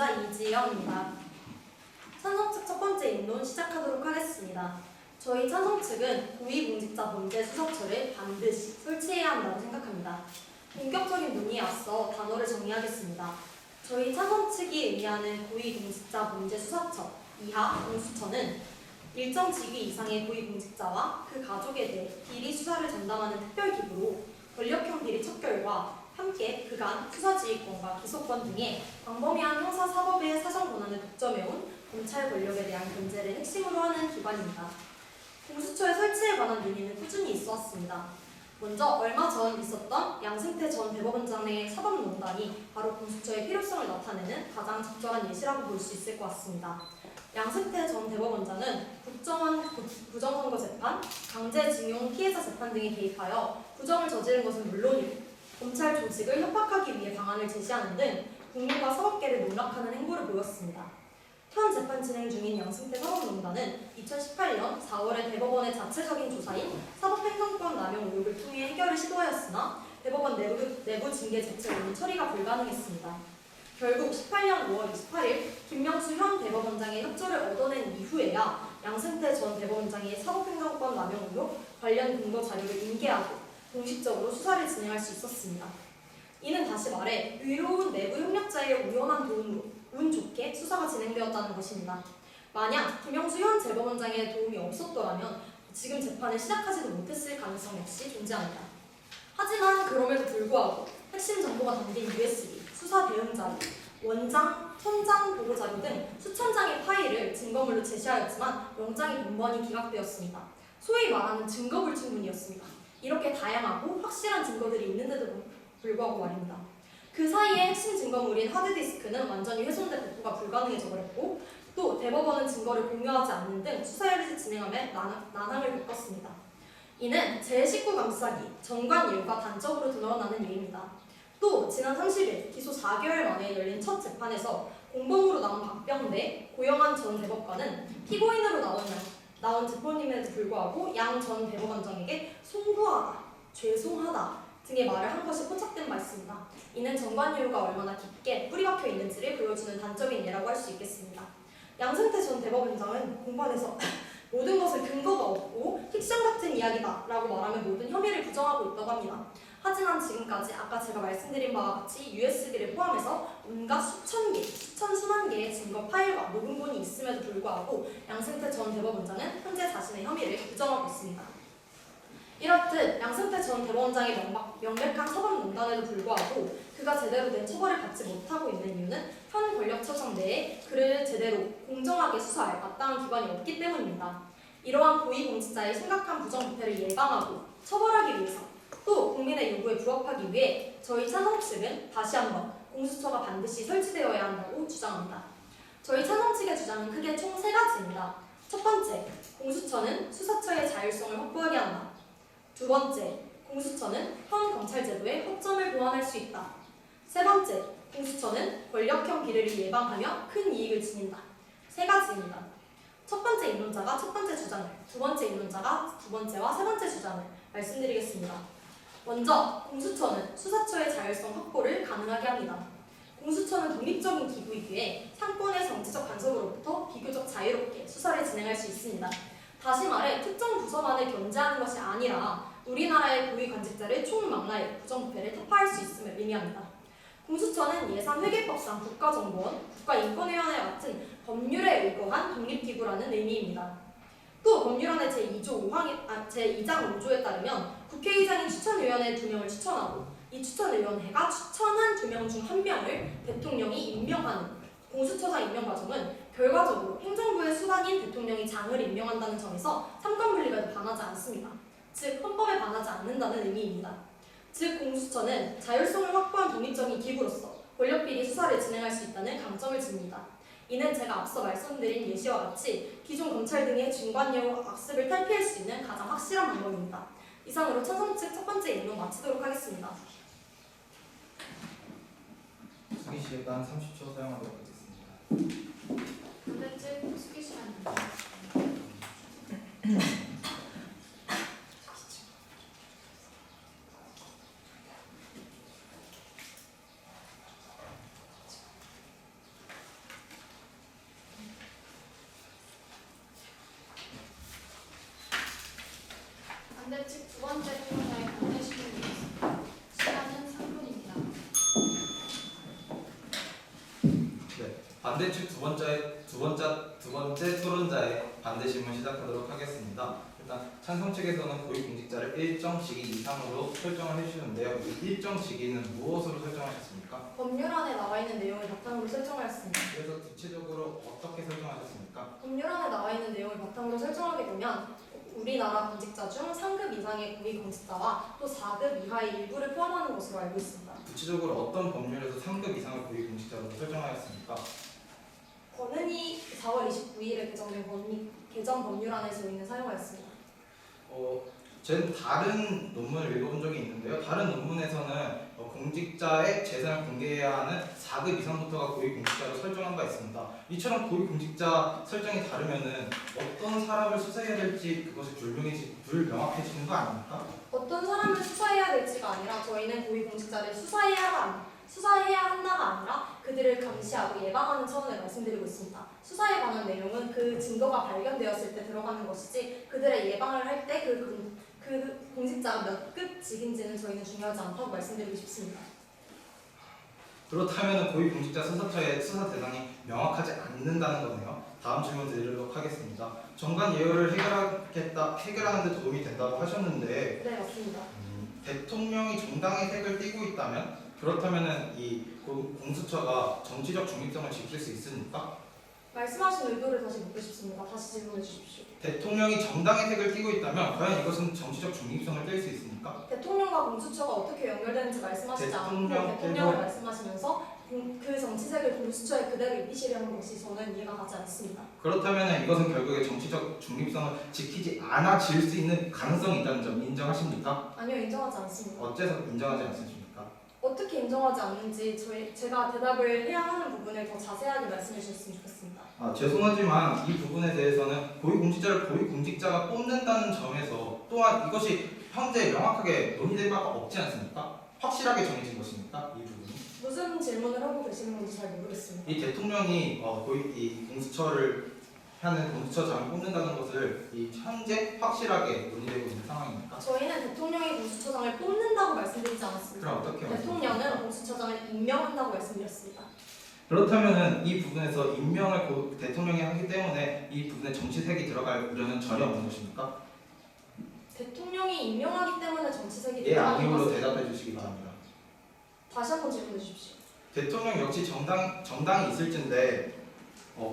인론자 이지영입니다. 찬성 측 첫 번째 인론 시작하도록 하겠습니다. 저희 찬성 측은 고위공직자 범죄 수사처를 반드시 설치해야 한다고 생각합니다. 본격적인 논의에 앞서 단어를 정리하겠습니다. 저희 찬성 측이 의미하는 고위공직자 범죄 수사처, 이하 공수처는 일정 직위 이상의 고위공직자와 그 가족에 대해 비리 수사를 전담하는 특별기구로 권력형 비리 척결과 함께 그간 수사지휘권과 기소권 등의 광범위한 형사사법의 사정 권한을 독점해온 검찰 권력에 대한 견제를 핵심으로 하는 기관입니다. 공수처의 설치에 관한 논의는 꾸준히 있어왔습니다. 먼저 얼마 전 있었던 양승태 전 대법원장의 사법농단이 바로 공수처의 필요성을 나타내는 가장 적절한 예시라고 볼 수 있을 것 같습니다. 양승태 전 대법원장은 국정원 부정선거 재판, 강제징용 피해자 재판 등에 개입하여 부정을 저지른 것은 물론이고 검찰 조직을 협박하기 위해 방안을 제시하는 등 국민과 사법계를 농락하는 행보를 보였습니다. 현 재판 진행 중인 양승태 사법농단은 2018년 4월에 대법원의 자체적인 조사인 사법행정권 남용 의혹을 통해 해결을 시도하였으나 대법원 내부 징계 제책으로는 처리가 불가능했습니다. 결국 18년 5월 28일 김명수 현 대법원장의 협조를 얻어낸 이후에야 양승태 전 대법원장의 사법행정권 남용 의혹 관련 근거 자료를 인계하고 공식적으로 수사를 진행할 수 있었습니다. 이는 다시 말해 의로운 내부 협력자의 우연한 도움으로 운 좋게 수사가 진행되었다는 것입니다. 만약 김영수 현 대법원장의 도움이 없었더라면 지금 재판을 시작하지도 못했을 가능성 역시 존재합니다. 하지만 그럼에도 불구하고 핵심 정보가 담긴 USB, 수사 대응 자료, 원장, 현장 보고 자료 등 수천 장의 파일을 증거물로 제시하였지만 영장이 번번이 기각되었습니다. 소위 말하는 증거불충분이었습니다. 이렇게 다양하고 확실한 증거들이 있는데도 불구하고 말입니다. 그 사이에 핵심 증거물인 하드디스크는 완전히 훼손돼 복구가 불가능해져 버렸고 또 대법원은 증거를 공유하지 않는 등 수사를 진행하며 난항을 겪었습니다. 이는 제19감사기 정관예우가 단적으로 드러나는 예입니다. 또 지난 30일 기소 4개월 만에 열린 첫 재판에서 공범으로 나온 박병대, 고영한 전 대법관은 피고인으로 나온 대표님에도 불구하고 양 전 대법원장에게 송구하다, 죄송하다 등의 말을 한 것이 포착된 바 있습니다. 이는 정관예우가 얼마나 깊게 뿌리박혀 있는지를 보여주는 단적인 예라고 할 수 있겠습니다. 양승태 전 대법원장은 공판에서 모든 것은 근거가 없고 픽션 같은 이야기다 라고 말하며 모든 혐의를 부정하고 있다고 합니다. 하지만 지금까지 아까 제가 말씀드린 바와 같이 USB를 포함해서 온갖 수만 개의 증거 파일과 녹음본이 있음에도 불구하고 양승태 전 대법원장은 현재 자신의 혐의를 부정하고 있습니다. 이렇듯 양승태 전 대법원장의 명백한 사법농단에도 불구하고 그가 제대로 된 처벌을 받지 못하고 있는 이유는 현 권력처장 내에 그를 제대로 공정하게 수사할 마땅한 기관이 없기 때문입니다. 이러한 고위공직자의 심각한 부정부패를 예방하고 처벌하기 위해서 또 국민의 요구에 부합하기 위해 저희 찬성 측은 다시 한번 공수처가 반드시 설치되어야 한다고 주장합니다. 저희 찬성 측의 주장은 크게 총 3가지입니다. 첫 번째, 공수처는 수사처의 자율성을 확보하게 한다. 두 번째, 공수처는 현 검찰제도의 허점을 보완할 수 있다. 세 번째, 공수처는 권력형 비리를 예방하며 큰 이익을 지닌다. 3가지입니다. 첫 번째 인론자가 첫 번째 주장을, 두 번째 인론자가 두 번째와 세 번째 주장을 말씀드리겠습니다. 먼저 공수처는 수사처의 자율성 확보를 가능하게 합니다. 공수처는 독립적인 기구이기에 상권의 정치적 간섭으로부터 비교적 자유롭게 수사를 진행할 수 있습니다. 다시 말해 특정 부서만을 견제하는 것이 아니라 우리나라의 고위관직자를 총망라해 부정부패를 타파할 수 있음을 의미합니다. 공수처는 예산회계법상 국가정보원, 국가인권위원회와 같은 법률에 의거한 독립기구라는 의미입니다. 또 법률안의 제2장 5조에 따르면 국회의장이 추천위원회 2명을 추천하고 이 추천위원회가 추천한 2명 중 1명을 대통령이 임명하는 공수처장 임명 과정은 결과적으로 행정부의 수반인 대통령이 장을 임명한다는 점에서 삼권분립에도 반하지 않습니다. 즉 헌법에 반하지 않는다는 의미입니다. 즉 공수처는 자율성을 확보한 독립적인 기구로서 권력비리 수사를 진행할 수 있다는 강점을 지닙니다. 이는 제가 앞서 말씀드린 예시와 같이 기존 검찰 등의 증관예우 악습을 탈피할 수 있는 가장 확실한 방법입니다. 이상으로 찬성 측 첫 번째 인론 마치도록 하겠습니다. 수기 시간 30초 사용하도록 하겠습니다. 반대 측 수기 시간입니다. 반대측 두 번째 토론자의 반대 시간입니다. 시간은 3분입니다. 네, 반대측 두 번째 토론자의 반대 질문 시작하도록 하겠습니다. 일단 찬성 측에서는 고위공직자를 일정 시기 이상으로 설정을 해주시는데요. 이 일정 시기는 무엇으로 설정하셨습니까? 법률안에 나와 있는 내용을 바탕으로 설정하였습니다. 그래서 구체적으로 어떻게 설정하셨습니까? 법률안에 나와 있는 내용을 바탕으로 설정하게 되면 우리나라 공직자 중 3급 이상의 고위공직자와 또 4급 이하의 일부를 포함하는 것으로 알고 있습니다. 구체적으로 어떤 법률에서 3급 이상을 고위공직자로 설정하였습니까? 권은희 4월 29일에 개정된 개정 법률안에서 있는 사용하였습니다. 저는 다른 논문을 읽어본 적이 있는데요. 다른 논문에서는 공직자의 재산을 공개해야 하는 4급 이상부터가 고위공직자로 설정한 바 있습니다. 이처럼 고위공직자 설정이 다르면은 어떤 사람을 수사해야 될지 그것이 불명확해지는 거 아닙니까? 어떤 사람을 수사해야 될지가 아니라 저희는 고위공직자를 수사해야 한다가 아니라 그들을 감시하고 예방하는 차원을 말씀드리고 있습니다. 수사에 관한 내용은 그 증거가 발견되었을 때 들어가는 것이지 그들의 예방을 할 때 그 공직자가 몇 급직인지는 저희는 중요하지 않다고 말씀드리고 싶습니다. 그렇다면 고위공직자 수사처의 수사 대상이 명확하지 않는다는 거네요. 다음 질문 드리도록 하겠습니다. 정관 예우를 해결하는 데 도움이 된다고 하셨는데 네, 맞습니다. 대통령이 정당의 색을 띠고 있다면 그렇다면은 이 공수처가 정치적 중립성을 지킬 수 있습니까? 말씀하신 의도를 다시 묻고 싶습니다. 다시 질문해 주십시오. 대통령이 정당의 색을 띠고 있다면 과연 이것은 정치적 중립성을 뗄 수 있습니까? 대통령과 공수처가 어떻게 연결되는지 말씀하시지 않고 대통령을 말씀하시면서 그 정치색을 공수처에 그대로 입히시려는 것이 저는 이해가 가지 않습니다. 그렇다면 이것은 결국에 정치적 중립성을 지키지 않아질 수 있는 가능성이 있다는 점 인정하십니까? 아니요, 인정하지 않습니다. 어째서 인정하지 않으십니까? 어떻게 인정하지 않는지 제가 대답을 해야 하는 부분을 더 자세하게 말씀해 주셨으면 좋겠습니다. 죄송하지만 이 부분에 대해서는 고위공직자를 고위공직자가 뽑는다는 점에서 또한 이것이 현재 명확하게 논의된 바가 없지 않습니까? 확실하게 정해진 것입니까? 이 부분이? 무슨 질문을 하고 계시는 건지 잘 모르겠습니다. 이 대통령이 이 공수처를 하는 공수처장을 뽑는다는 것을 이 현재 확실하게 논의되고 있는 상황입니까? 저희는 대통령이 공수처장을 뽑는다고 말씀드리지 않았습니다. 그럼 어떻게 대통령은 공수처장을 임명한다고 말씀드렸습니다. 그렇다면은 이 부분에서 임명을 대통령이 하기 때문에 이 부분에 정치색이 들어갈 우려는 전혀 없는 것입니까? 대통령이 임명하기 때문에 정치색이 예, 들어가는 아니오로 것은 대답해 주시기 바랍니다. 다시 한번 질문해 주십시오. 대통령 역시 정당이 있을진데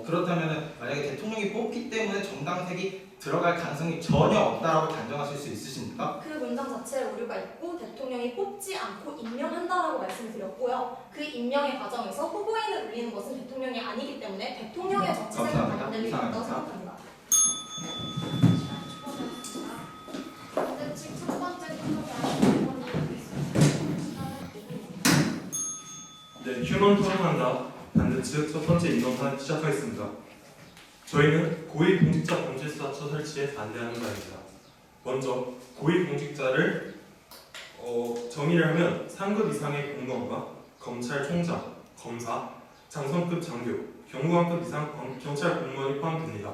그렇다면은 만약에 대통령이 뽑기 때문에 정당색이 들어갈 가능성이 전혀 없다라고 단정하실 수 있으십니까? 그 문장 자체에 오류가 있고 대통령이 뽑지 않고 임명한다라고 말씀드렸고요. 그 임명의 과정에서 후보인을 올리는 것은 대통령이 아니기 때문에 대통령의 정치색과 감사합니다. 관련된 게 있다고 이상합니다. 생각합니다. 시간 축하드렸습니다. 반대측 첫 번째 토론자의 질문이겠습니다. 시간은 5분입니다. 네, 휴먼 토론한다. 반대측 첫 번째 인론판 시작하겠습니다. 저희는 고위공직자 범죄수사처 설치에 반대하는 바입니다. 먼저 고위공직자를 정의를 하면 상급 이상의 공무원과 검찰총장, 검사, 장성급 장교, 경무관급 이상 경찰 공무원이 포함됩니다.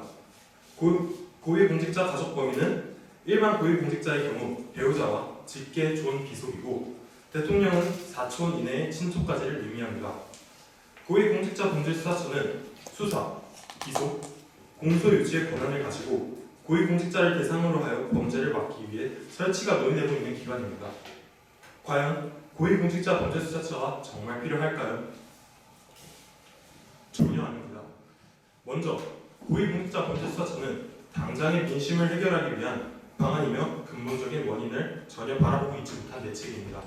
고위공직자 가족 범위는 일반 고위공직자의 경우 배우자와 직계 존 비속이고 대통령은 4촌 이내의 친족까지를 의미합니다. 고위공직자 범죄수사처는 수사, 기소, 공소 유지의 권한을 가지고 고위공직자를 대상으로 하여 범죄를 막기 위해 설치가 논의되고 있는 기관입니다. 과연 고위공직자 범죄수사처가 정말 필요할까요? 전혀 아닙니다. 먼저 고위공직자 범죄수사처는 당장의 민심을 해결하기 위한 방안이며 근본적인 원인을 전혀 바라보고 있지 못한 대책입니다.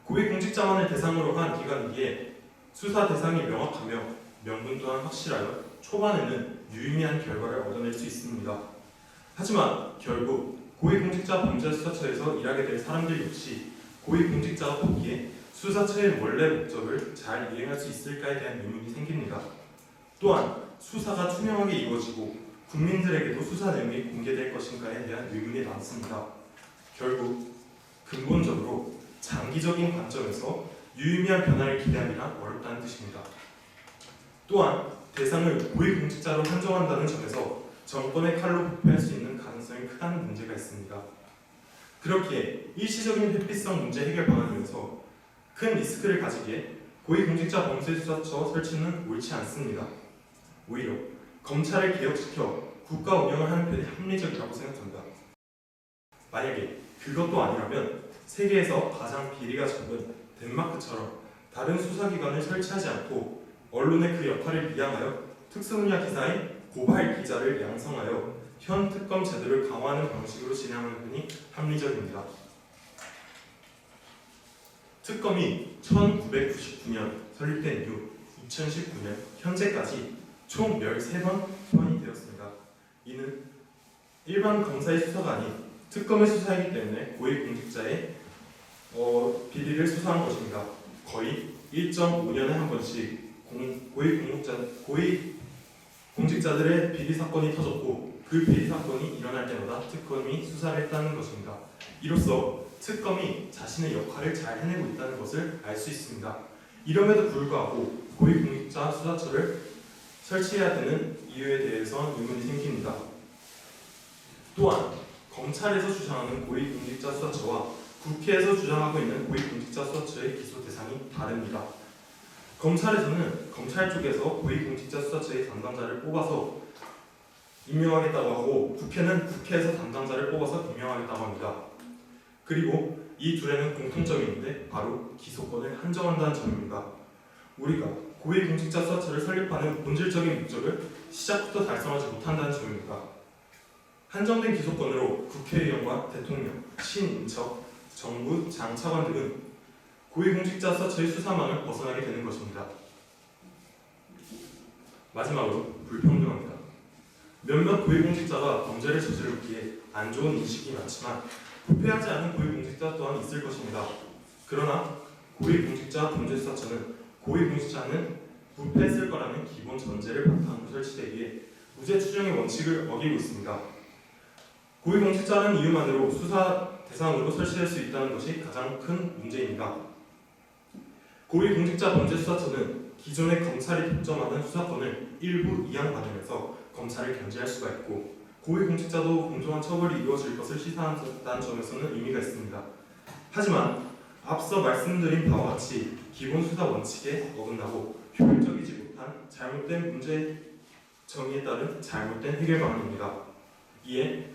고위공직자만을 대상으로 한 기관이기에 수사 대상이 명확하며 명분 또한 확실하여 초반에는 유의미한 결과를 얻어낼 수 있습니다. 하지만 결국 고위공직자 범죄수사처에서 일하게 될 사람들 역시 고위공직자가 뽑기에 수사처의 원래 목적을 잘 이행할 수 있을까에 대한 의문이 생깁니다. 또한 수사가 투명하게 이루어지고 국민들에게도 수사 내용이 공개될 것인가에 대한 의문이 많습니다. 결국 근본적으로 장기적인 관점에서 유의미한 변화를 기대하기가 어렵다는 뜻입니다. 또한 대상을 고위공직자로 한정한다는 점에서 정권의 칼로 부패할 수 있는 가능성이 크다는 문제가 있습니다. 그렇게 일시적인 회피성 문제 해결 방안이면서 큰 리스크를 가지기에 고위공직자 범죄수사처 설치는 옳지 않습니다. 오히려 검찰을 개혁시켜 국가 운영을 하는 편이 합리적이라고 생각합니다. 만약에 그것도 아니라면 세계에서 가장 비리가 적은 덴마크처럼 다른 수사기관을 설치하지 않고 언론의 그 역할을 미양하여 특수분야 기사인 고발 기자를 양성하여 현 특검 제도를 강화하는 방식으로 진행하는 편이 합리적입니다. 특검이 1999년 설립된 이후 2019년 현재까지 총 13번 소환이 되었습니다. 이는 일반 검사의 수사가 아닌 특검의 수사이기 때문에 고위공직자의 비리를 수사한 것입니다. 거의 1.5년에 한 번씩 고위공직자들의 비리 사건이 터졌고 그 비리 사건이 일어날 때마다 특검이 수사를 했다는 것입니다. 이로써 특검이 자신의 역할을 잘 해내고 있다는 것을 알 수 있습니다. 이럼에도 불구하고 고위공직자 수사처를 설치해야 되는 이유에 대해서 의문이 생깁니다. 또한 검찰에서 주장하는 고위공직자 수사처와 국회에서 주장하고 있는 고위공직자 수사처의 기소 대상이 다릅니다. 검찰에서는 검찰 쪽에서 고위공직자 수사처의 담당자를 뽑아서 임명하겠다고 하고 국회는 국회에서 담당자를 뽑아서 임명하겠다고 합니다. 그리고 이 둘에는 공통점이 있는데 바로 기소권을 한정한다는 점입니다. 우리가 고위공직자 수사처를 설립하는 본질적인 목적을 시작부터 달성하지 못한다는 점입니다. 한정된 기소권으로 국회의원과 대통령, 친인척, 정부, 장차관 등은 고위공직자 수사처의 수사망을 벗어나게 되는 것입니다. 마지막으로 불평등합니다. 몇몇 고위공직자가 범죄를 저지르기에 안 좋은 인식이 많지만 부패하지 않은 고위공직자 또한 있을 것입니다. 그러나 고위공직자 범죄수사처는 고위공직자는 부패했을 거라는 기본 전제를 바탕으로 설치되기에 무죄 추정의 원칙을 어기고 있습니다. 고위공직자라는 이유만으로 수사 대상으로 설치될 수 있다는 것이 가장 큰 문제입니다. 고위공직자 범죄수사처는 기존의 검찰이 독점하는 수사권을 일부 이양받으면서 검찰을 견제할 수가 있고 고위공직자도 공정한 처벌이 이루어질 것을 시사한다는 점에서는 의미가 있습니다. 하지만 앞서 말씀드린 바와 같이 기본 수사 원칙에 어긋나고 효율적이지 못한 잘못된 문제 정의에 따른 잘못된 해결 방안입니다. 이에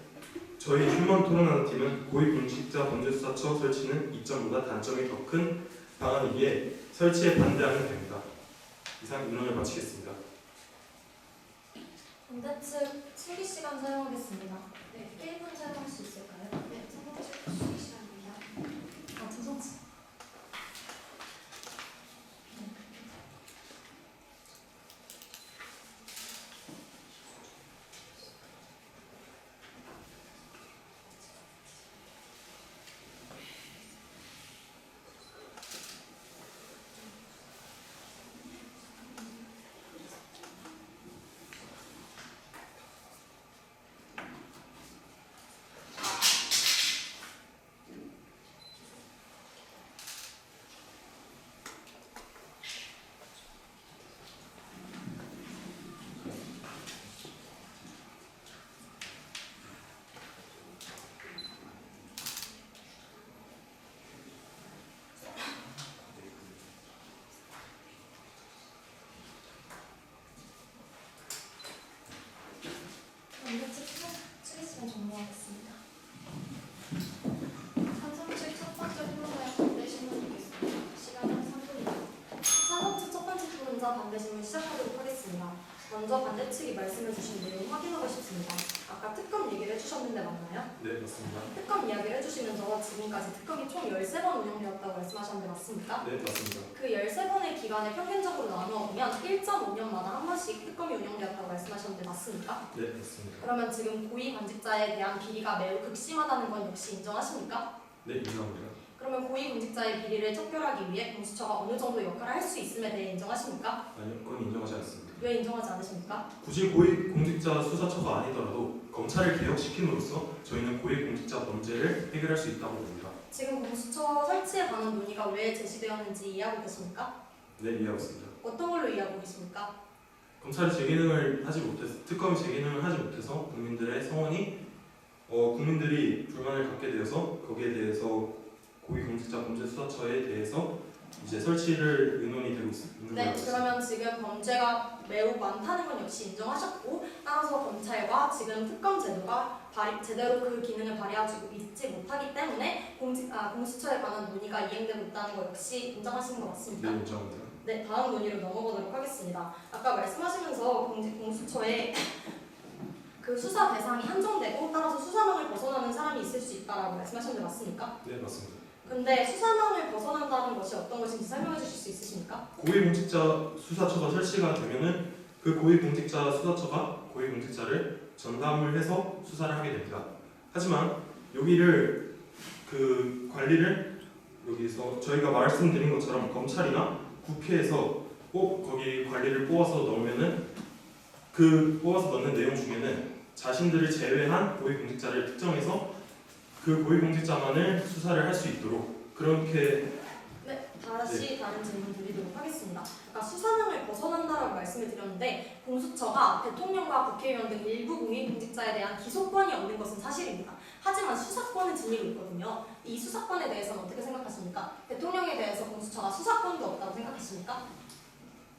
저희 휴먼 토론하는 팀은 고위공직자 범죄수사처 설치는 이점보다 단점이 더 큰 방안이기에 설치에 반대하면 됩니다. 이상 의논을 마치겠습니다. 반대 측 실기 시간 사용하겠습니다. 네. 1분 사용할 수 있을까요? 네, 선거책 수기 시간입니다. 두성치. 반대 측 실기 시간 종료하겠습니다. 찬성책 첫 번째 토론자의 반대 신문이 있겠습니다. 시간은 3분입니다. 찬성 측 첫 번째 토론자 반대 질문 시작하도록 하겠습니다. 먼저 반대 측이 말씀해 주신 내용 확인하고 싶습니다. 아까 특검 얘기를 해주셨는데 맞나요? 네, 맞습니다. 특검 이야기를 해주시면서 지금까지 특검이 총 13번 운영되었다고 말씀하셨는데 맞습니까? 네, 맞습니다. 그 13번의 기간을 평균적으로 나누어 보면 1.5년마다 한 번씩 특검이 운영되었다고 말씀하셨는데 맞습니까? 네, 맞습니다. 그러면 지금 고위관직자에 대한 비리가 매우 극심하다는 건 역시 인정하십니까? 네, 인정합니다. 그러면 고위공직자의 비리를 척결하기 위해 공수처가 어느 정도 역할을 할 수 있음에 대해 인정하십니까? 아니요, 그건 인정하지 않습니다. 왜 인정하지 않으십니까? 굳이 고위공직자 수사처가 아니더라도 검찰을 개혁시킴으로써 저희는 고위공직자 범죄를 해결할 수 있다고 봅니다. 지금 공수처 설치에 관한 논의가 왜 제시되었는지 이해하고 계십니까? 네, 이해하고 있습니다. 어떤 걸로 이해하고 계십니까? 검찰이 제 기능을 하지 못해서 특검이 제 기능을 하지 못해서 국민들의 성원이 국민들이 불만을 갖게 되어서 거기에 대해서 고위공직자범죄수사처에 대해서 이제 설치를 의논이 되고 있는 네, 거예요. 그러면 지금 범죄가 매우 많다는 건 역시 인정하셨고, 따라서 검찰과 지금 특검 제도가 제대로 그 기능을 발휘하지 있지 못하기 때문에 공수처에 관한 논의가 이행되고 있다는 거 역시 인정하시는 것 같습니까? 네, 인정합니다. 네, 다음 논의로 넘어가도록 하겠습니다. 아까 말씀하시면서 공수처에 그 수사 대상이 한정되고 따라서 수사망을 벗어나는 사람이 있을 수 있다라고 말씀하셨는데 맞습니까? 네, 맞습니다. 근데 수사망을 벗어난다는 것이 어떤 것인지 설명해 주실 수 있으십니까? 고위공직자 수사처가 설치가 되면은 그 고위공직자 수사처가 고위공직자를 전담을 해서 수사를 하게 됩니다. 하지만 여기를 그 관리를 여기서 저희가 말씀드린 것처럼 검찰이나 국회에서 꼭 거기 관리를 뽑아서 넣으면은 그 뽑아서 넣는 내용 중에는 자신들을 제외한 고위공직자를 특정해서 그 고위공직자만을 수사를 할 수 있도록 그렇게. 네, 다시 다른 질문 드리도록 하겠습니다. 아까 수사망을 벗어난다라고 말씀을 드렸는데 공수처가 대통령과 국회의원 등 일부 고위공직자에 대한 기소권이 없는 것은 사실입니다. 하지만 수사권을 지니고 있거든요. 이 수사권에 대해서는 어떻게 생각하십니까? 대통령에 대해서 공수처가 수사권도 없다고 생각하십니까?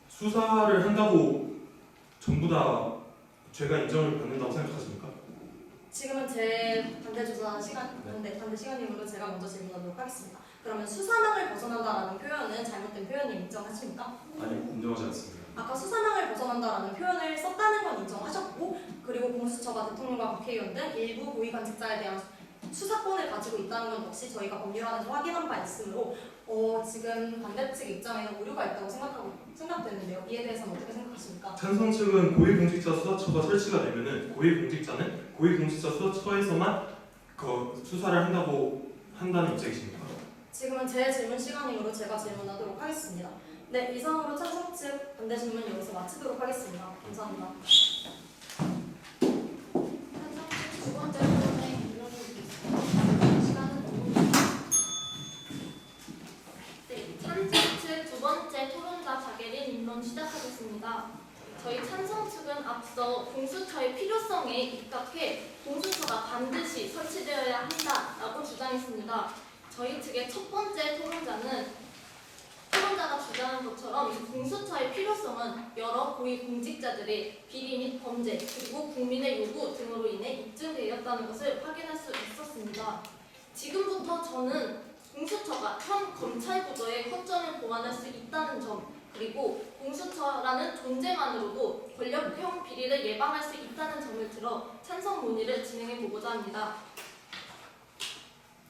수사를 한다고 전부 다 죄가 인정을 받는다고 생각하십니까? 지금은 제 반대 시간이므로 제가 먼저 질문하도록 하겠습니다. 그러면 수사망을 벗어난다라는 표현은 잘못된 표현을 인정하십니까? 아니, 인정하지 않습니다. 아까 수사망을 벗어난다라는 표현을 썼다는 건 인정하셨고, 그리고 공수처가 대통령과 국회의원 등 일부 고위관직자에 대한 수사권을 가지고 있다는 건 역시 저희가 법률안에서 확인한 바 있으므로 지금 반대측 입장에는 오류가 있다고 생각되는데요. 이에 대해서는 어떻게 생각하십니까? 찬성 측은 고위공직자 수사처가 설치가 되면은 고위공직자는 고위공직자 수사처에서만 그 수사를 한다는 입장이십니까? 지금은 제 질문 시간이므로 제가 질문하도록 하겠습니다. 네, 이상으로 찬성 측 반대 질문 여기서 마치도록 하겠습니다. 감사합니다. 찬성 두 번째 토론에 물러주겠습니다. 시간은 5분입니다. 네, 찬성 측 두 번째 토론자 자결인 인론 시작하겠습니다. 저희 찬성 측은 앞서 공수처의 필요성에 입각해 공수처가 반드시 설치되어야 한다라고 주장했습니다. 저희 측의 첫 번째 토론자가 주장한 것처럼 이 공수처의 필요성은 여러 고위공직자들의 비리 및 범죄 그리고 국민의 요구 등으로 인해 입증되었다는 것을 확인할 수 있었습니다. 지금부터 저는 공수처가 현 검찰 구조의 허점을 보완할 수 있다는 점, 그리고 공수처라는 존재만으로도 권력형 비리를 예방할 수 있다는 점을 들어 찬성 논의를 진행해 보고자 합니다.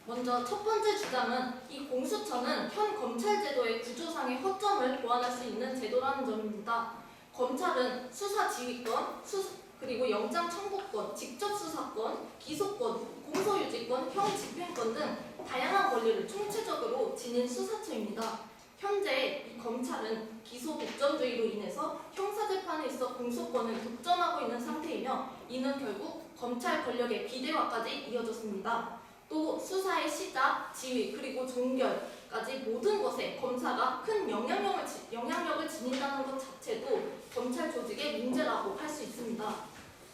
먼저 첫 번째 주장은 이 공수처는 현 검찰 제도의 구조상의 허점을 보완할 수 있는 제도라는 점입니다. 검찰은 수사 지휘권, 그리고 영장 청구권, 직접 수사권, 기소권, 공소유지권, 형 집행권 등 다양한 권리를 총체적으로 지닌 수사처입니다. 현재 이 검찰은 기소 독점주의로 인해서 형사재판에 있어 공소권을 독점하고 있는 상태이며 이는 결국 검찰 권력의 비대화까지 이어졌습니다. 또 수사의 시작, 지휘, 그리고 종결까지 모든 것에 검사가 큰 영향력을 지닌다는 것 자체도 검찰 조직의 문제라고 할 수 있습니다.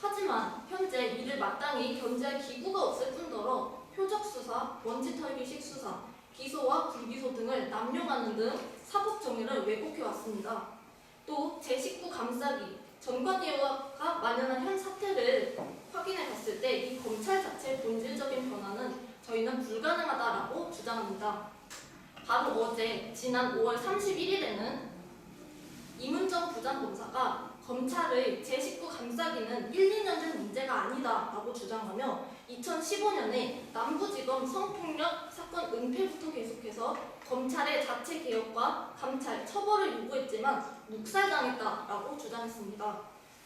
하지만 현재 이를 마땅히 견제할 기구가 없을 뿐더러 표적 수사, 원칙 털기식 수사, 기소와 불기소 등을 남용하는 등 사법 정의를 왜곡해 왔습니다. 또 제19 감싸기, 전관예우가 만연한 현 사태를 확인해 봤을 때 이 검찰 자체의 본질적인 변화는 저희는 불가능하다라고 주장합니다. 바로 어제 지난 5월 31일에는 이문정 부장검사가 검찰의 제19 감싸기는 1, 2년 된 문제가 아니다라고 주장하며 2015년에 남부지검 성폭력 사건 은폐부터 계속해서 검찰의 자체 개혁과 감찰, 처벌을 요구했지만 묵살당했다라고 주장했습니다.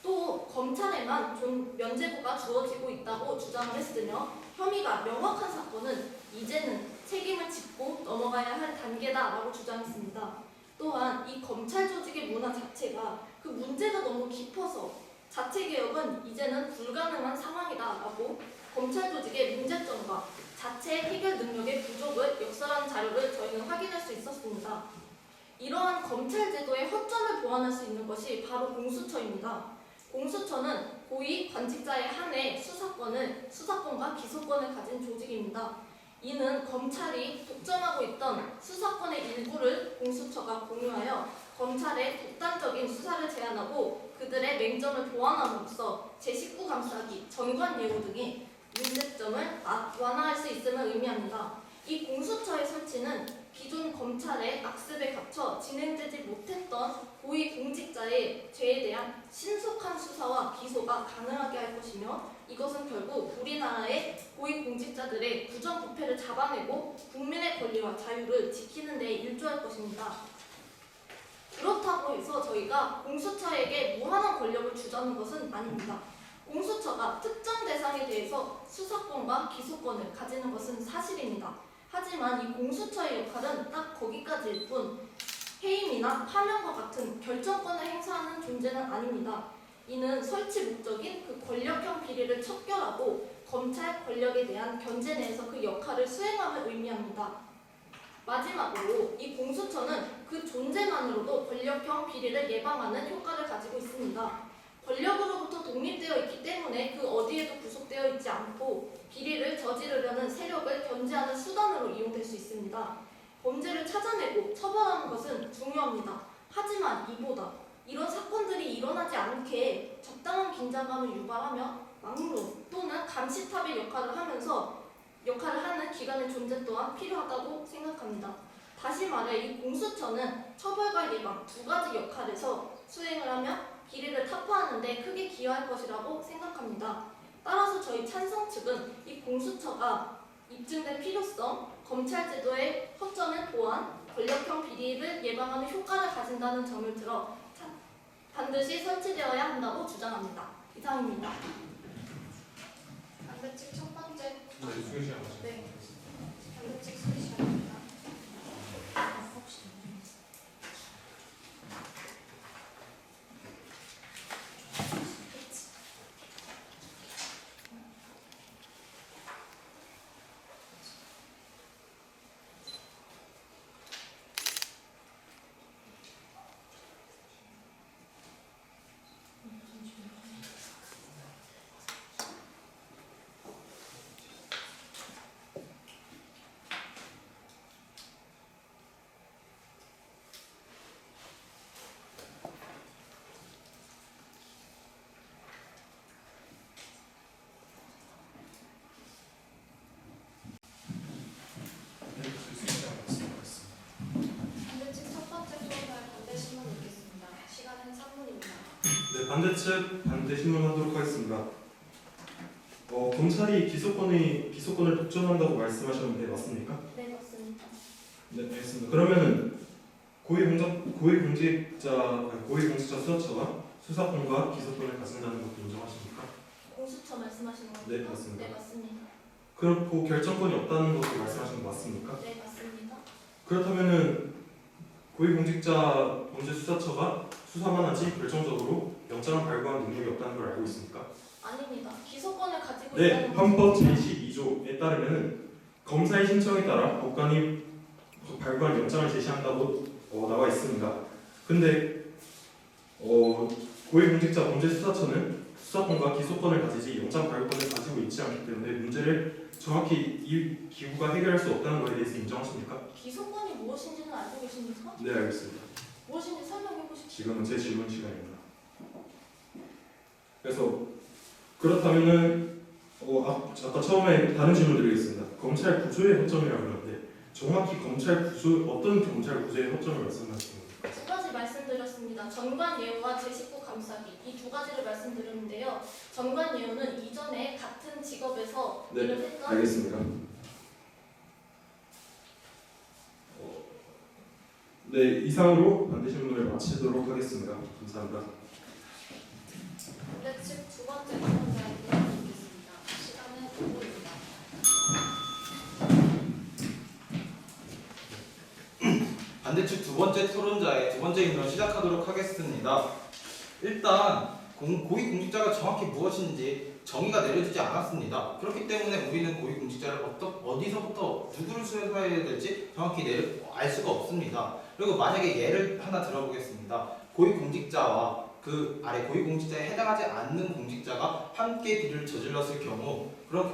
또 검찰에만 면죄부가 주어지고 있다고 주장을 했으며 혐의가 명확한 사건은 이제는 책임을 짚고 넘어가야 할 단계다라고 주장했습니다. 또한 이 검찰 조직의 문화 자체가 그 문제가 너무 깊어서 자체 개혁은 이제는 불가능한 상황이다라고 검찰 조직의 문제점과 자체 해결 능력의 부족을 역설한 자료를 저희는 확인할 수 있었습니다. 이러한 검찰 제도의 허점을 보완할 수 있는 것이 바로 공수처입니다. 공수처는 고위 관직자에 한해 수사권과 기소권을 가진 조직입니다. 이는 검찰이 독점하고 있던 수사권의 일부를 공수처가 공유하여 검찰의 독단적인 수사를 제한하고 그들의 맹점을 보완함으로써 제19 감싸기, 전관 예우 등의 문제점을 완화할 수 있음을 의미합니다. 이 공수처의 설치는 기존 검찰의 악습에 갇혀 진행되지 못했던 고위 공직자의 죄에 대한 신속한 수사와 기소가 가능하게 할 것이며 이것은 결국 우리나라의 고위 공직자들의 부정부패를 잡아내고 국민의 권리와 자유를 지키는 데 일조할 것입니다. 그렇다고 해서 저희가 공수처에게 무한한 권력을 주자는 것은 아닙니다. 공수처가 특정 대상에 대해서 수사권과 기소권을 가지는 것은 사실입니다. 하지만 이 공수처의 역할은 딱 거기까지일 뿐 해임이나 파면과 같은 결정권을 행사하는 존재는 아닙니다. 이는 설치 목적인 그 권력형 비리를 척결하고 검찰 권력에 대한 견제 내에서 그 역할을 수행함을 의미합니다. 마지막으로 이 공수처는 그 존재만으로도 권력형 비리를 예방하는 효과를 가지고 있습니다. 권력으로부터 독립되어 있기 때문에 그 어디에도 구속되어 있지 않고 비리를 저지르려는 세력을 견제하는 수단으로 이용될 수 있습니다. 범죄를 찾아내고 처벌하는 것은 중요합니다. 하지만 이보다 이런 사건들이 일어나지 않게 적당한 긴장감을 유발하며 막론 또는 감시탑의 역할을 하는 기관의 존재 또한 필요하다고 생각합니다. 다시 말해 이 공수처는 처벌과 예방 두 가지 역할에서 수행을 하며 비리를 타파하는 데 크게 기여할 것이라고 생각합니다. 따라서 저희 찬성 측은 이 공수처가 입증된 필요성, 검찰 제도의 허점을 보완, 권력형 비리를 예방하는 효과를 가진다는 점을 들어 반드시 설치되어야 한다고 주장합니다. 이상입니다. 반대측 첫 번째. 네, 수희 씨가 마시죠. 네. 반대측 수리 시간입니다. 반대측 첫 번째 토론할 반대 신문 읽겠습니다. 시간은 3분입니다. 네, 반대측 반대 신문하도록 하겠습니다. 검찰이 기소권을 독점한다고 말씀하셨는데 맞습니까? 네, 맞습니다. 네, 알겠습니다. 그러면은 고위공직자 수사처가 수사권과 기소권을 가진다는 것도 인정하십니까? 공수처 말씀하시는 겁니까? 네, 맞습니다. 네, 맞습니다. 그렇고 결정권이 없다는 것도 말씀하시는 거 맞습니까? 네, 맞습니다. 그렇다면은 고위공직자 범죄수사처가 수사만 하지 결정적으로 영장을 발부하는 능력이 없다는 걸 알고 있습니까? 아닙니다. 기소권을 가지고 네, 있다는 헌법 것은 제12조에 따르면은 검사의 신청에 따라 법관이 발부한 영장을 제시한다고 나와 있습니다. 근데 고위공직자 범죄수사처는 수사권과 기소권을 가지지 영장 발부권을 가지고 있지 않기 때문에 문제를 정확히 이 기구가 해결할 수 없다는 것에 대해서 인정하십니까? 기소권이 무엇인지는 알고 계십니까? 네, 알겠습니다. 무엇인지 설명해 보십시오. 지금은 제 질문 시간입니다. 그래서 그렇다면은 아까 처음에 다른 질문 드리겠습니다. 검찰 구조의 허점이라고 그러는데 정확히 어떤 검찰 구조의 허점을 말씀하시는 겁니까? 두 가지 말씀드렸습니다. 전관 예우와 제19 감싸기 이 두 가지를 말씀드렸는데요. 전관 예우는 이전에 같은 직업에서 네, 일을 했던 알겠습니다. 네, 이상으로 반대 질문을 마치도록 하겠습니다. 감사합니다. 반대측 두 번째 토론자의 의견을 듣겠습니다. 시간은 5분입니다. 반대측 두 번째 토론자의 두 번째 인론 시작하도록 하겠습니다. 일단 고위공직자가 정확히 무엇인지 정의가 내려지지 않았습니다. 그렇기 때문에 우리는 고위공직자를 어디서부터 누구를 수사해야 될지 정확히 알 수가 없습니다. 그리고 만약에 예를 하나 들어보겠습니다. 고위공직자와 그 아래 고위공직자에 해당하지 않는 공직자가 함께 비리를 저질렀을 경우 그런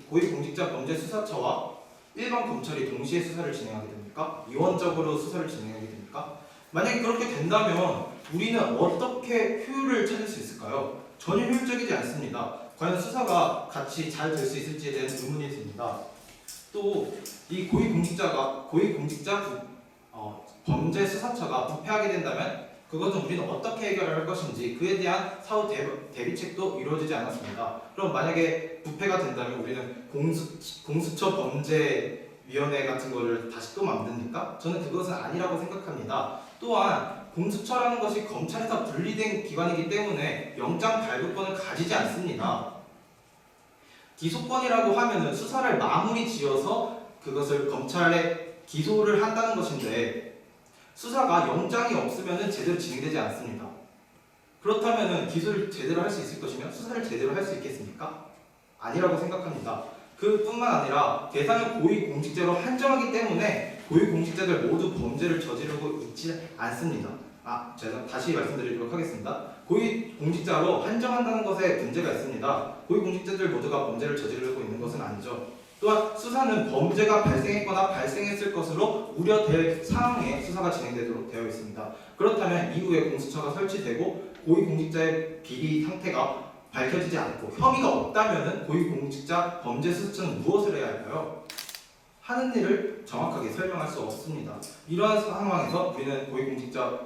고위공직자 범죄 수사처와 일반 검찰이 동시에 수사를 진행하게 됩니까? 이원적으로 수사를 진행하게 됩니까? 만약에 그렇게 된다면 우리는 어떻게 효율을 찾을 수 있을까요? 전혀 효율적이지 않습니다. 과연 수사가 같이 잘 될 수 있을지에 대한 의문이 듭니다. 또 이 고위공직자 범죄 수사처가 부패하게 된다면 그것은 우리는 어떻게 해결을 할 것인지 그에 대한 사후 대비책도 이루어지지 않았습니다. 그럼 만약에 부패가 된다면 우리는 공수처 범죄위원회 같은 거를 다시 또 만듭니까? 저는 그것은 아니라고 생각합니다. 또한 공수처라는 것이 검찰에서 분리된 기관이기 때문에 영장 발부권을 가지지 않습니다. 기소권이라고 하면은 수사를 마무리 지어서 그것을 검찰에 기소를 한다는 것인데 수사가 영장이 없으면 제대로 진행되지 않습니다. 그렇다면 기소를 제대로 할 수 있을 것이며 수사를 제대로 할 수 있겠습니까? 아니라고 생각합니다. 그뿐만 아니라 대상을 고위공직자로 한정하기 때문에 고위공직자들 모두 범죄를 저지르고 있지 않습니다. 제가 다시 말씀드리도록 하겠습니다. 고위공직자로 한정한다는 것에 문제가 있습니다. 고위공직자들 모두가 범죄를 저지르고 있는 것은 아니죠. 또한 수사는 범죄가 발생했거나 발생했을 것으로 우려될 상황에 수사가 진행되도록 되어 있습니다. 그렇다면 이후에 공수처가 설치되고 고위공직자의 비리 상태가 밝혀지지 않고 혐의가 없다면 고위공직자 범죄 수사처는 무엇을 해야 할까요? 하는 일을 정확하게 설명할 수 없습니다. 이러한 상황에서 우리는 고위공직자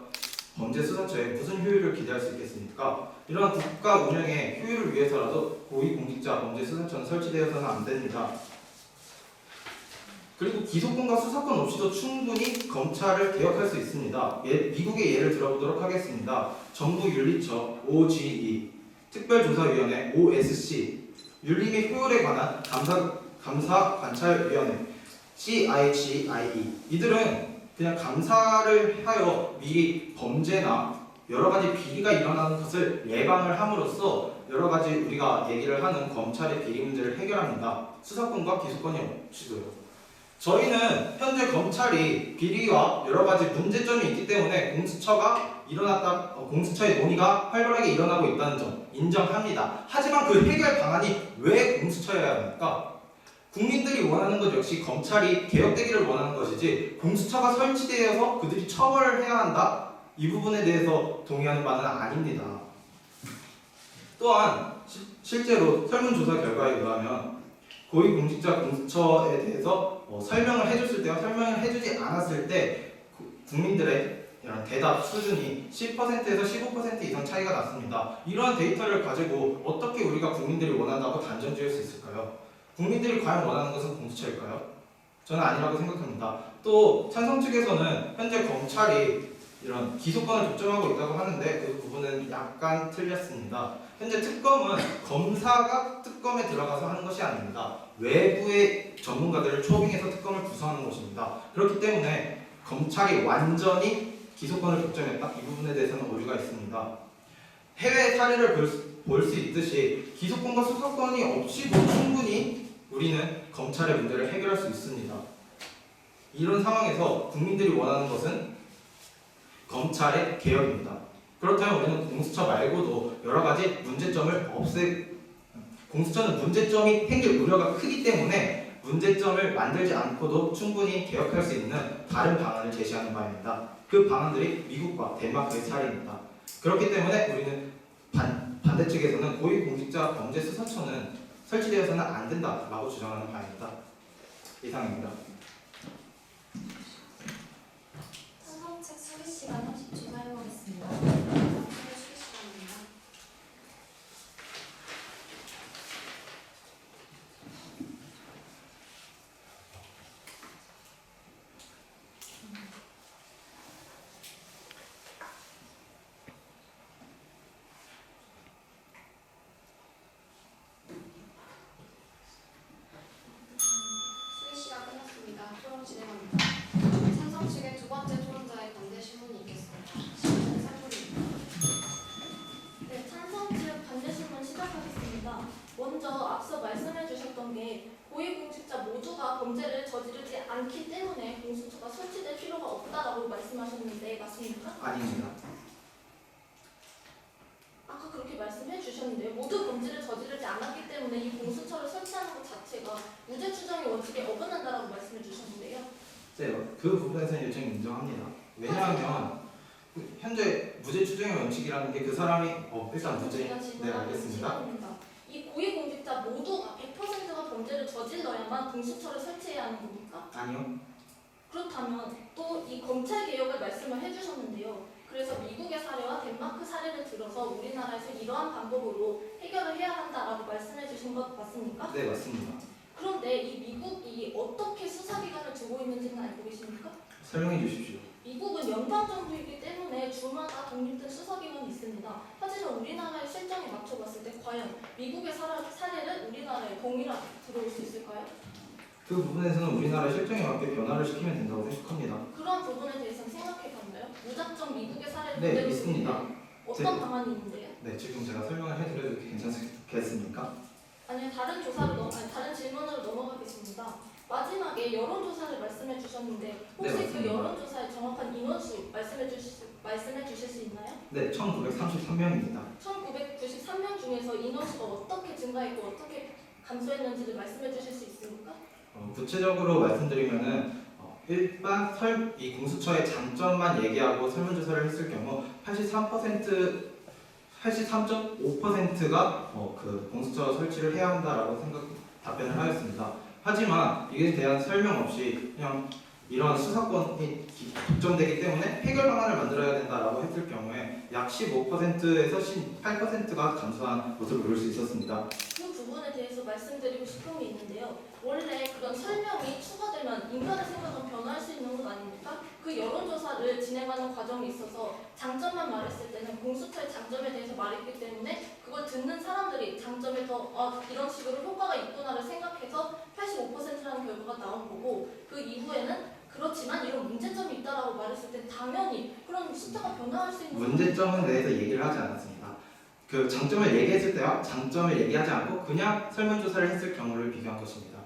범죄 수사처에 무슨 효율을 기대할 수 있겠습니까? 이러한 국가 운영의 효율을 위해서라도 고위공직자 범죄 수사처는 설치되어서는 안 됩니다. 그리고 기소권과 수사권 없이도 충분히 검찰을 개혁할 수 있습니다. 미국의 예를 들어보도록 하겠습니다. 정부윤리처 OGE, 특별조사위원회 OSC, 윤리 및 효율에 관한 감사관찰위원회 CIGIE. 이들은 그냥 감사를 하여 미리 범죄나 여러 가지 비리가 일어나는 것을 예방을 함으로써 여러 가지 우리가 얘기를 하는 검찰의 비리 문제를 해결합니다. 수사권과 기소권이 없이도요. 저희는 현재 검찰이 비리와 여러 가지 문제점이 있기 때문에 공수처의 논의가 활발하게 일어나고 있다는 점 인정합니다. 하지만 그 해결 방안이 왜 공수처여야 합니까? 국민들이 원하는 것 역시 검찰이 개혁되기를 원하는 것이지 공수처가 설치되어서 그들이 처벌을 해야 한다? 이 부분에 대해서 동의하는 바는 아닙니다. 또한 실제로 설문조사 결과에 의하면 고위공직자 공수처에 대해서 설명을 해줬을 때와 설명을 해주지 않았을 때 국민들의 이런 대답 수준이 10%에서 15% 이상 차이가 났습니다. 이러한 데이터를 가지고 어떻게 우리가 국민들이 원한다고 단정 지을 수 있을까요? 국민들이 과연 원하는 것은 공수처일까요? 저는 아니라고 생각합니다. 또 찬성 측에서는 현재 검찰이 이런 기소권을 독점하고 있다고 하는데 그 부분은 약간 틀렸습니다. 현재 특검은 검사가 특검에 들어가서 하는 것이 아닙니다. 외부의 전문가들을 초빙해서 특검을 구성하는 것입니다. 그렇기 때문에 검찰이 완전히 기소권을 독점했다? 이 부분에 대해서는 오류가 있습니다. 해외 사례를 볼 수 있듯이 기소권과 수사권이 없이도 충분히 우리는 검찰의 문제를 해결할 수 있습니다. 이런 상황에서 국민들이 원하는 것은 검찰의 개혁입니다. 그렇다면 우리는 공수처 말고도 여러 가지 문제점을 공수처는 문제점이 생길 우려가 크기 때문에 문제점을 만들지 않고도 충분히 개혁할 수 있는 다른 방안을 제시하는 바입니다. 그 방안들이 미국과 덴마크의 사례입니다. 그렇기 때문에 우리는 반대측에서는 고위공직자 범죄수사처는 설치되어서는 안 된다라고 주장하는 바입니다. 이상입니다. 찬성책 수리 시간 30초 사용하겠습니다. 수리 시간입니다. 수리 시간 끝났습니다. 토론 진행합니다. 찬성 측의 두 번째 토론자의 반대 신문이 있겠습니다. 시간은 3분입니다. 네, 찬성 측 반대 신문 시작하겠습니다. 먼저 앞서 말씀해 주셨던 게 고위공직자 모두가 범죄를 저지르지 않기 때문에 공수처가 설치될 필요가 없다라고 말씀하셨는데 맞습니까? 아닙니다. 주셨는데요. 모두 범죄를 저지르지 않았기 때문에 이 공수처를 설치하는 것 자체가 무죄 추정의 원칙에 어긋난다라고 말씀해 주셨는데요. 네, 그 부분에서는 요청 인정합니다. 왜냐하면 현재 무죄 추정의 원칙이라는 게 그 사람이 일단 무죄. 제가 네, 질문하는 알겠습니다. 질문입니다. 이 고위공직자 모두가 100%가 범죄를 저질러야만 공수처를 설치해야 하는 겁니까? 아니요. 그렇다면 또 이 검찰 개혁을 말씀을 해주셨는데요. 그래서 미국의 사례와 덴마크 사례를 들어서 우리나라에서 이러한 방법으로 해결을 해야 한다라고 말씀해 주신 것 맞습니까? 네, 맞습니다. 그런데 이 미국이 어떻게 수사기관을 두고 있는지는 알고 계십니까? 설명해 주십시오. 미국은 연방정부이기 때문에 주마다 독립된 수사기관이 있습니다. 하지만 우리나라의 실정에 맞춰봤을 때 과연 미국의 사례를 우리나라에 동일하게 들어올 수 있을까요? 그 부분에서는 우리나라 실정에 맞게 변화를 시키면 된다고 생각합니다. 그런 부분에 대해서는 생각해봤나요? 무작정 미국의 사례를 네, 그대로 있습니다. 쓰는데 어떤 방안이 있는데요? 네, 지금 제가 설명을 해드려도 괜찮겠습니까? 아니요, 다른 질문으로 넘어가겠습니다. 마지막에 여론조사를 말씀해 주셨는데 혹시 네, 그 맞습니다. 여론조사의 정확한 인원수 말씀해 주실 수 있나요? 네, 1933명입니다. 1993명 중에서 인원수가 어떻게 증가했고 어떻게 감소했는지를 말씀해 주실 수 있습니까? 구체적으로 말씀드리면은 일반 이 공수처의 장점만 얘기하고 설문조사를 했을 경우 83.5%가 그 공수처 설치를 해야 한다라고 답변을 하였습니다. 하지만 이에 대한 설명 없이 그냥 이런 수사권이 독점되기 때문에 해결 방안을 만들어야 된다라고 했을 경우에 약 15%에서 18%가 감소한 것을 볼 수 있었습니다. 그 부분에 대해서 말씀드리고 싶은 게 있는데요. 원래 그런 설명이 추가되면 인간의 생각은 변화할 수 있는 것 아닙니까? 그 여론조사를 진행하는 과정에 있어서 장점만 말했을 때는 공수처의 장점에 대해서 말했기 때문에 그걸 듣는 사람들이 장점에 더 이런 식으로 효과가 있구나를 생각해서 85%라는 결과가 나온 거고 그 이후에는 그렇지만 이런 문제점이 있다라고 말했을 때 당연히 그런 숫자가 변화할 수 있는 문제점에 대해서 얘기를 하지 않았습니다. 그 장점을 얘기했을 때와 장점을 얘기하지 않고 그냥 설문조사를 했을 경우를 비교한 것입니다.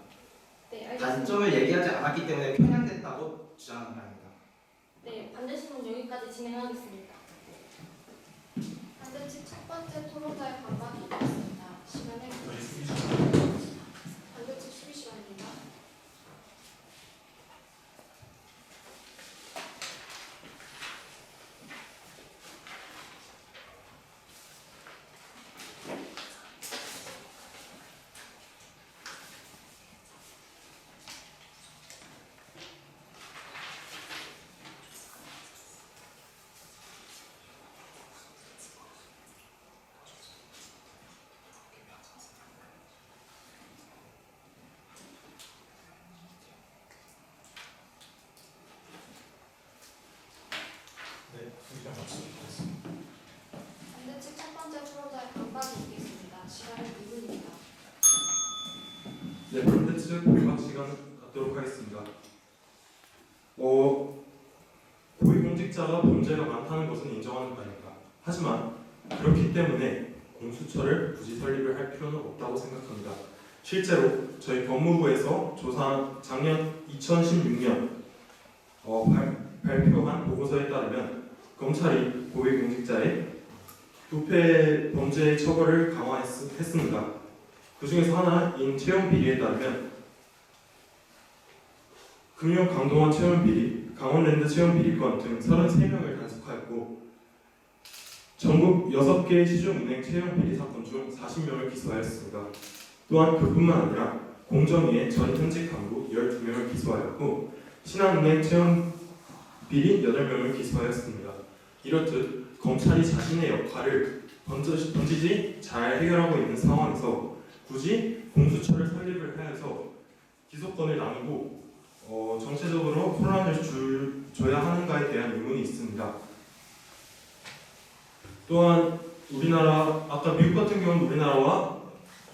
네, 알겠습니다. 단점을 얘기하지 않았기 때문에 편향됐다고 주장하는 바입니다. 네, 반대신문 여기까지 진행하겠습니다. 반대 측 첫 번째 토론자의 반박이 있겠습니다. 시간을 저희 수비 시간. 반대 측 수비 시간입니다. 네, 수비 시간 마치겠습니다. 반대 측 첫 번째 토론자의 반박이 있겠습니다. 시간은 2분입니다. 네, 반대 측 반박 시간 갖도록 하겠습니다. 고위공직자가 범죄가 많다는 것은 인정하는 바입니다. 하지만 그렇기 때문에 공수처를 굳이 설립을 할 필요는 없다고 생각합니다. 실제로 저희 법무부에서 조사한 작년 2016년 발표한 보고서에 따르면 검찰이 고위공직자의 부패 범죄 처벌을 강화했습니다. 그 중에서 하나인 채용 비리에 따르면 금융 강동원 채용 비리, 강원랜드 채용 비리건 등 33명을 단속하였고 전국 6개 시중은행 채용 비리 사건 중 40명을 기소하였습니다. 또한 그뿐만 아니라 공정위의 전 현직 간부 12명을 기소하였고 신한은행 채용 비리 8명을 기소하였습니다. 이렇듯 검찰이 자신의 역할을 번지지 잘 해결하고 있는 상황에서 굳이 공수처를 설립을 하여서 기소권을 나누고 정체적으로 혼란을 줘야 하는가에 대한 의문이 있습니다. 또한 우리나라, 아까 미국 같은 경우는 우리나라와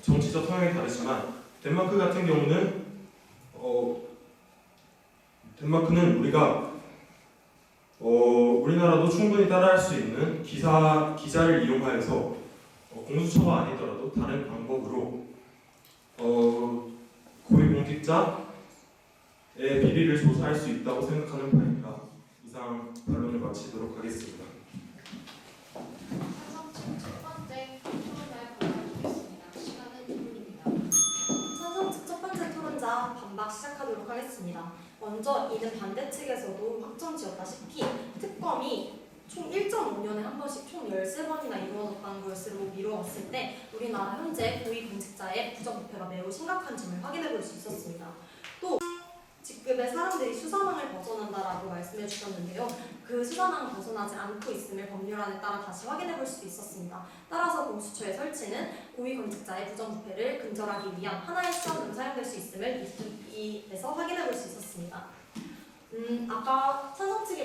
정치적 성향이 다르지만 덴마크 같은 경우는 덴마크는 우리나라도 충분히 따라할 수 있는 기자를 이용하여서 공수처가 아니더라도 다른 방법으로 고위공직자의 비리를 조사할 수 있다고 생각하는 바입니다. 이상 반론을 마치도록 하겠습니다. 찬성 측 첫 번째 토론자의 하겠습니다. 먼저 이는 반대 측에서도 확정지었다시피 특검이 총 1.5년에 한 번씩 총 13번이나 이루어졌다는 것으로 미뤄왔을 때 우리나라 현재 고위공직자의 부정부패가 매우 심각한 점을 확인해 볼 수 있었습니다. 또 직급의 사람들이 수사망을 벗어난다라고 말씀해 주셨는데요. 그 수사망을 벗어나지 않고 있음을 법률안에 따라 다시 확인해 볼 수도 있었습니다. 따라서 공수처의 설치는 고위공직자의 부정부패를 근절하기 위한 하나의 수단으로 사용될 수 있음을 이에서 확인해 볼 수 있었습니다. 아까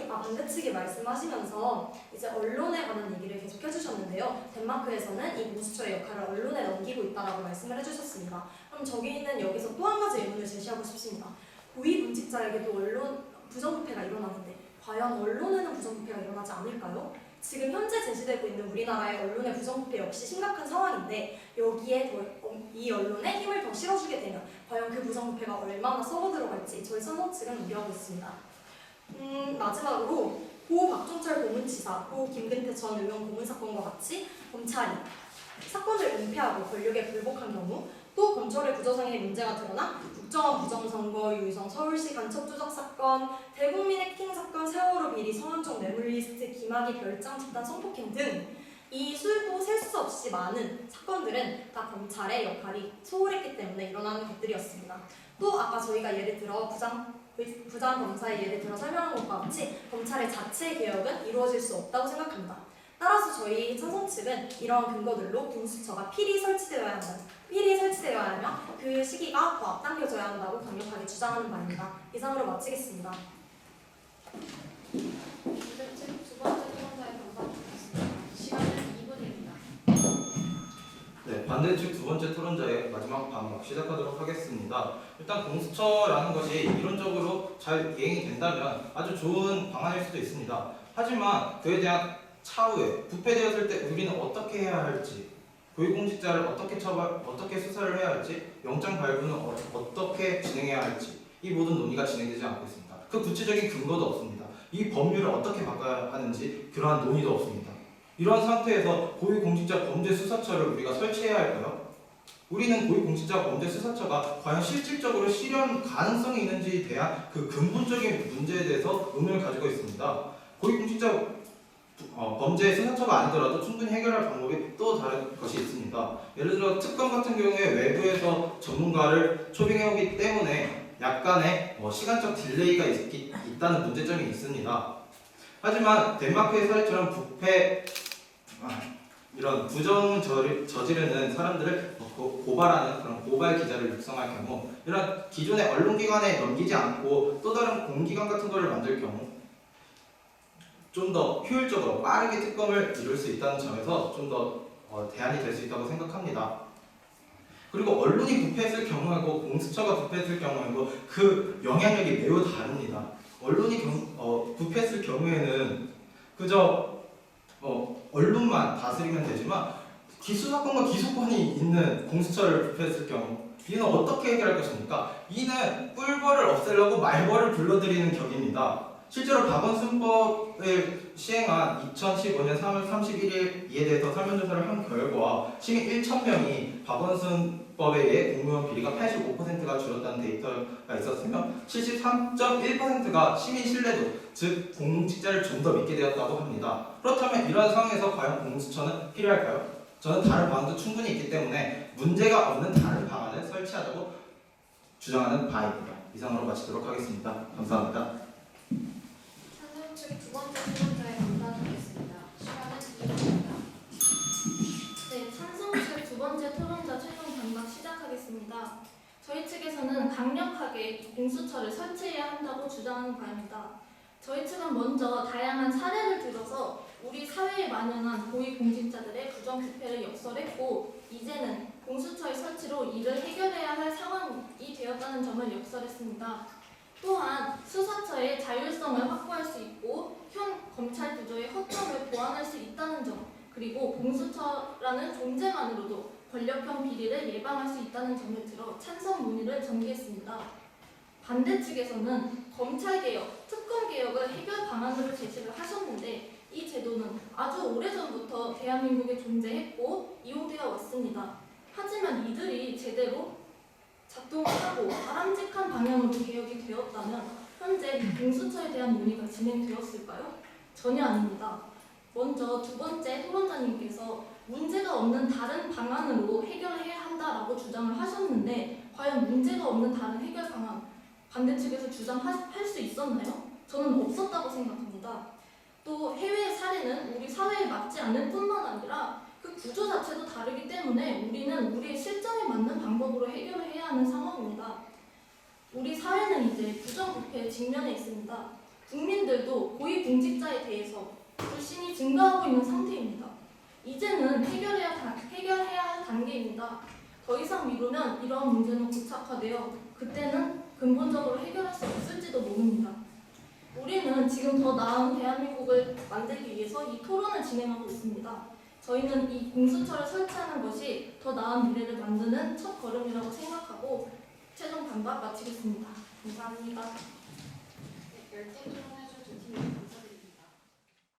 반대 측이 말씀하시면서 이제 언론에 관한 얘기를 계속 해주셨는데요. 덴마크에서는 이 공수처의 역할을 언론에 넘기고 있다라고 말씀을 해주셨습니다. 그럼 저기는 여기서 또 한 가지 의문을 제시하고 싶습니다. 고위공직자에게도 언론 부정부패가 일어나는데 과연 언론에는 부정부패가 일어나지 않을까요? 지금 현재 제시되고 있는 우리나라의 언론의 부정부패 역시 심각한 상황인데 여기에 이 언론에 힘을 더 실어주게 되면 과연 그 부정부패가 얼마나 썩어 들어갈지 저희 찬성 측은 우려하고 있습니다. 마지막으로 고 박종철 고문치사, 고 김근태 전 의원 고문 사건과 같이 검찰이 사건을 은폐하고 권력에 굴복한 경우 또 검찰의 부조상의 문제가 드러나 국정원 부정선거, 유희성 서울시 간첩 조작 사건, 대국민 해킹 사건, 세월호 비리, 성완종 뇌물리스트, 김학의 별장 집단 성폭행 등 이 수도 셀 수 없이 많은 사건들은 다 검찰의 역할이 소홀했기 때문에 일어나는 것들이었습니다. 또 아까 저희가 예를 들어 부장 검사의 예를 들어 설명한 것과 같이 검찰의 자체 개혁은 이루어질 수 없다고 생각합니다. 따라서 저희 찬성 측은 이러한 근거들로 공수처가 필히 설치되어야 하며 그 시기가 더 앞당겨져야 한다고 강력하게 주장하는 바입니다. 이상으로 마치겠습니다. 반대 측 두 번째 토론자의 반박 듣겠습니다. 시간은 2분입니다. 네, 반대측 두 번째 토론자의 마지막 반박 시작하도록 하겠습니다. 일단 공수처라는 것이 이론적으로 잘 이행이 된다면 아주 좋은 방안일 수도 있습니다. 하지만 그에 대한 차후에 부패되었을 때 우리는 어떻게 해야 할지, 고위공직자를 어떻게 수사를 해야 할지, 영장 발부는 어떻게 진행해야 할지 이 모든 논의가 진행되지 않고 있습니다. 그 구체적인 근거도 없습니다. 이 법률을 어떻게 바꿔야 하는지 그러한 논의도 없습니다. 이런 상태에서 고위공직자 범죄수사처를 우리가 설치해야 할까요? 우리는 고위공직자 범죄수사처가 과연 실질적으로 실현 가능성이 있는지에 대한 그 근본적인 문제에 대해서 의문을 가지고 있습니다. 고위공직자 범죄 수사처가 아니더라도 충분히 해결할 방법이 또 다른 것이 있습니다. 예를 들어 특검 같은 경우에 외부에서 전문가를 초빙해오기 때문에 약간의 시간적 딜레이가 있다는 문제점이 있습니다. 하지만 덴마크의 사례처럼 이런 부정 저지르는 사람들을 고발하는 그런 고발 기자를 육성할 경우 이런 기존의 언론기관에 넘기지 않고 또 다른 공기관 같은 것을 만들 경우 좀 더 효율적으로 빠르게 특검을 이룰 수 있다는 점에서 좀 더 대안이 될 수 있다고 생각합니다. 그리고 언론이 부패했을 경우하고 공수처가 부패했을 경우하고 그 영향력이 매우 다릅니다. 언론이 부패했을 경우에는 그저 언론만 다스리면 되지만 기수사건과 기소권이 있는 공수처를 부패했을 경우 이는 어떻게 해결할 것입니까? 이는 꿀벌을 없애려고 말벌을 불러들이는 격입니다. 실제로 박원순법을 시행한 2015년 3월 31일 이에 대해서 설문조사를 한 결과 시민 1,000명이 박원순법에 의해 공무원 비리가 85%가 줄었다는 데이터가 있었으며 73.1%가 시민 신뢰도, 즉 공직자를 좀 더 믿게 되었다고 합니다. 그렇다면 이러한 상황에서 과연 공수처는 필요할까요? 저는 다른 방안도 충분히 있기 때문에 문제가 없는 다른 방안을 설치하자고 주장하는 바입니다. 이상으로 마치도록 하겠습니다. 감사합니다. 찬성 측 두 번째 토론자의 반박 듣겠습니다. 시간은 2분입니다. 네, 찬성 측 두 번째 토론자 최종 반박 시작하겠습니다. 저희 측에서는 강력하게 공수처를 설치해야 한다고 주장하는 바입니다. 저희 측은 먼저 다양한 사례를 들어서 우리 사회에 만연한 고위공직자들의 부정부패를 역설했고 이제는 공수처의 설치로 이를 해결해야 할 상황이 되었다는 점을 역설했습니다. 또한 수사처의 자율성을 확보할 수 있고 현 검찰 구조의 허점을 보완할 수 있다는 점, 그리고 공수처라는 존재만으로도 권력형 비리를 예방할 수 있다는 점을 들어 찬성 논의를 전개했습니다. 반대 측에서는 검찰개혁, 특검개혁을 해결 방안으로 제시를 하셨는데 이 제도는 아주 오래전부터 대한민국에 존재했고 이용되어 왔습니다. 하지만 이들이 제대로 작동하고 바람직한 방향으로 개혁이 되었다면 현재 이 공수처에 대한 논의가 진행되었을까요? 전혀 아닙니다. 먼저 두 번째 토론자님께서 문제가 없는 다른 방안으로 해결해야 한다라고 주장을 하셨는데 과연 문제가 없는 다른 해결 방안 반대 측에서 주장할 수 있었나요? 저는 없었다고 생각합니다. 또 해외의 사례는 우리 사회에 맞지 않을 뿐만 아니라 그 구조 자체도 다르기 때문에 우리는 우리의 실정에 맞는 방법으로 해결을 해야 하는 상황입니다. 우리 사회는 이제 부정부패에 직면해 있습니다. 국민들도 고위공직자에 대해서 불신이 증가하고 있는 상태입니다. 이제는 해결해야 할 단계입니다. 더 이상 미루면 이러한 문제는 고착화되어 그때는 근본적으로 해결할 수 없을지도 모릅니다. 우리는 지금 더 나은 대한민국을 만들기 위해서 이 토론을 진행하고 있습니다. 저희는 이 공수처를 설치하는 것이 더 나은 미래를 만드는 첫 걸음이라고 생각하고 최종 반박 마치겠습니다. 감사합니다. 네, 열띤 토론해준 두 팀